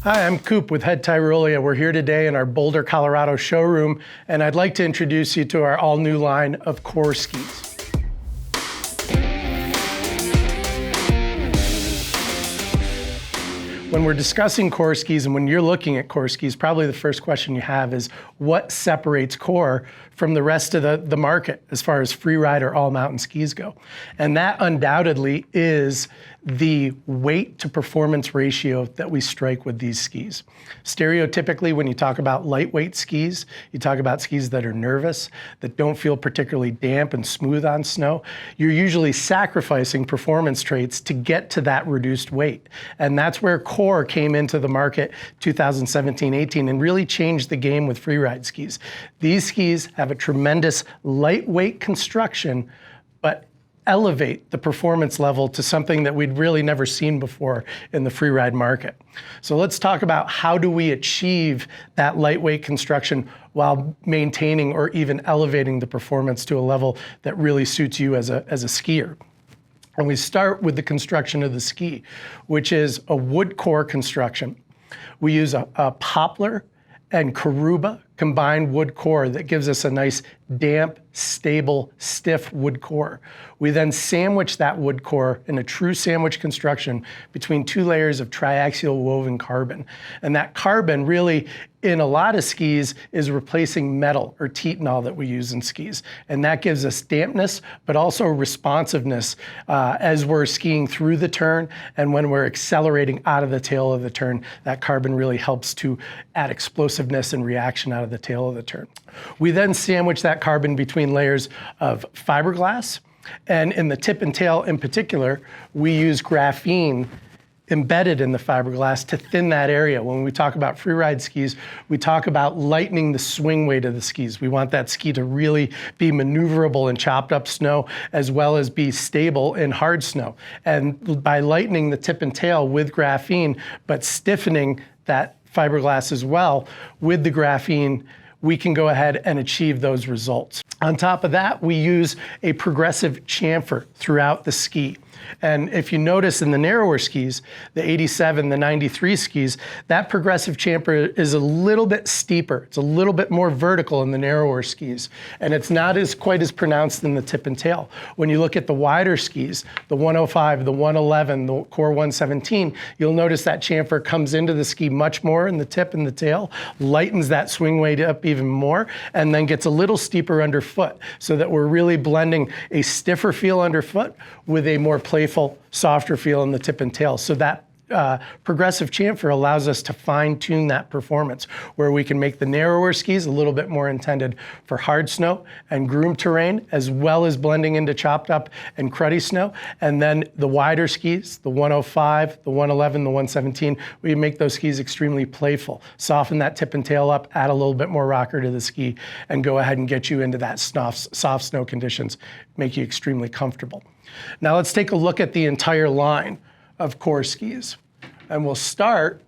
Hi, I'm Coop with Head Tyrolia. We're here today in our Boulder, Colorado showroom, and I'd like to introduce you to our all-new line of Kore skis. When we're discussing Kore skis and when you're looking at Kore skis, probably the first question you have is what separates Kore from the rest of the market as far as free ride or all mountain skis go. And that undoubtedly is the weight to performance ratio that we strike with these skis. Stereotypically, when you talk about lightweight skis, you talk about skis that are nervous, that don't feel particularly damp and smooth on snow. You're usually sacrificing performance traits to get to that reduced weight. And that's where Kore came into the market 2017-18 and really changed the game with freeride skis. These skis have a tremendous lightweight construction, but elevate the performance level to something that we'd really never seen before in the freeride market. So let's talk about how do we achieve that lightweight construction while maintaining or even elevating the performance to a level that really suits you as a skier. And we start with the construction of the ski, which is a wood core construction. We use a poplar and Karuba combined wood core that gives us a nice damp, stable, stiff wood core. We then sandwich that wood core in a true sandwich construction between two layers of triaxial woven carbon. And that carbon really, in a lot of skis, is replacing metal or titanol that we use in skis. And that gives us dampness, but also responsiveness as we're skiing through the turn and when we're accelerating out of the tail of the turn. That carbon really helps to add explosiveness and reaction out of the tail of the turn. We then sandwich that carbon between layers of fiberglass, and in the tip and tail in particular, we use graphene embedded in the fiberglass to thin that area. When we talk about freeride skis, we talk about lightening the swing weight of the skis. We want that ski to really be maneuverable in chopped up snow as well as be stable in hard snow. And by lightening the tip and tail with graphene, but stiffening that fiberglass as well with the graphene, we can go ahead and achieve those results. On top of that, we use a progressive chamfer throughout the ski. And if you notice in the narrower skis, the 87, the 93 skis, that progressive chamfer is a little bit steeper. It's a little bit more vertical in the narrower skis. And it's not quite as pronounced in the tip and tail. When you look at the wider skis, the 105, the 111, the Kore 117, you'll notice that chamfer comes into the ski much more in the tip and the tail, lightens that swing weight up even more, and then gets a little steeper underfoot so that we're really blending a stiffer feel underfoot with a more playful, softer feel in the tip and tail. So that progressive chamfer allows us to fine-tune that performance, where we can make the narrower skis a little bit more intended for hard snow and groomed terrain, as well as blending into chopped up and cruddy snow. And then the wider skis, the 105, the 111, the 117, we make those skis extremely playful. Soften that tip and tail up, add a little bit more rocker to the ski, and go ahead and get you into that soft snow conditions, make you extremely comfortable. Now let's take a look at the entire line of Kore skis. And we'll start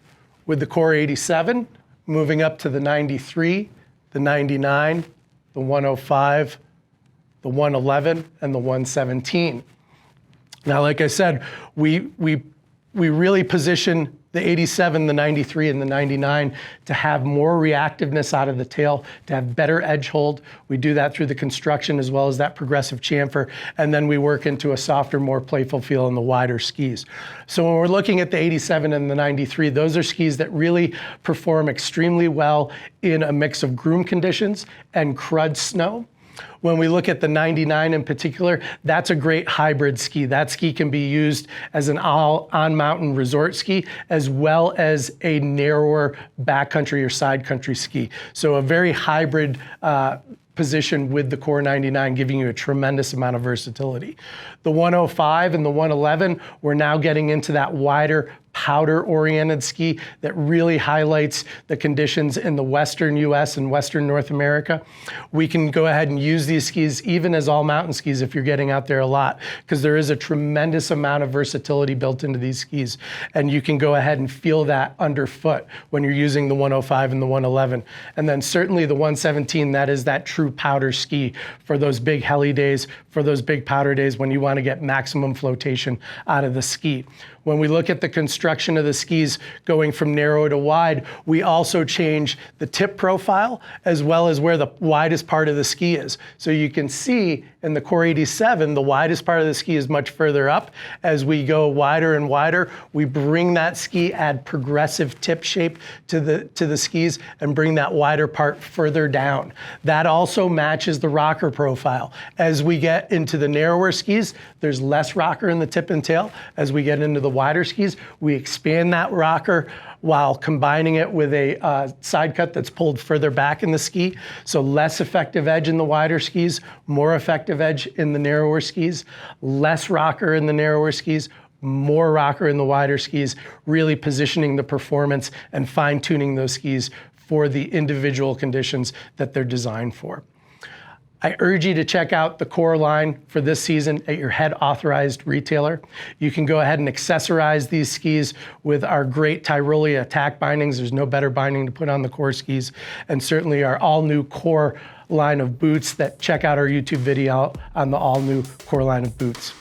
with the Kore 87, moving up to the 93, the 99, the 105, the 111, and the 117. Now, like I said, we really position the 87, the 93, and the 99 to have more reactiveness out of the tail, to have better edge hold. We do that through the construction as well as that progressive chamfer, and then we work into a softer, more playful feel in the wider skis. So when we're looking at the 87 and the 93, those are skis that really perform extremely well in a mix of groom conditions and crud snow. When we look at the 99 in particular, that's a great hybrid ski. That ski can be used as an on-mountain resort ski, as well as a narrower backcountry or side country ski. So a very hybrid position with the Kore 99, giving you a tremendous amount of versatility. The 105 and the 111, we're now getting into that wider powder-oriented ski that really highlights the conditions in the Western US and Western North America. We can go ahead and use these skis even as all-mountain skis if you're getting out there a lot, because there is a tremendous amount of versatility built into these skis. And you can go ahead and feel that underfoot when you're using the 105 and the 111. And then certainly the 117, that is that true powder ski for those big heli days, for those big powder days when you want to get maximum flotation out of the ski. When we look at the construction of the skis going from narrow to wide, we also change the tip profile as well as where the widest part of the ski is. So you can see in the Core 87, the widest part of the ski is much further up. As we go wider and wider, we bring that ski, add progressive tip shape to the skis, and bring that wider part further down. That also matches the rocker profile. As we get into the narrower skis, there's less rocker in the tip and tail. As we get into the wider skis, we expand that rocker while combining it with a side cut that's pulled further back in the ski. So less effective edge in the wider skis, more effective edge in the narrower skis, less rocker in the narrower skis, more rocker in the wider skis, really positioning the performance and fine-tuning those skis for the individual conditions that they're designed for. I urge you to check out the Core line for this season at your head authorized retailer. You can go ahead and accessorize these skis with our great Tyrolia attack bindings. There's no better binding to put on the Core skis, and certainly our all new Core line of boots. Check out our YouTube video on the all new Core line of boots.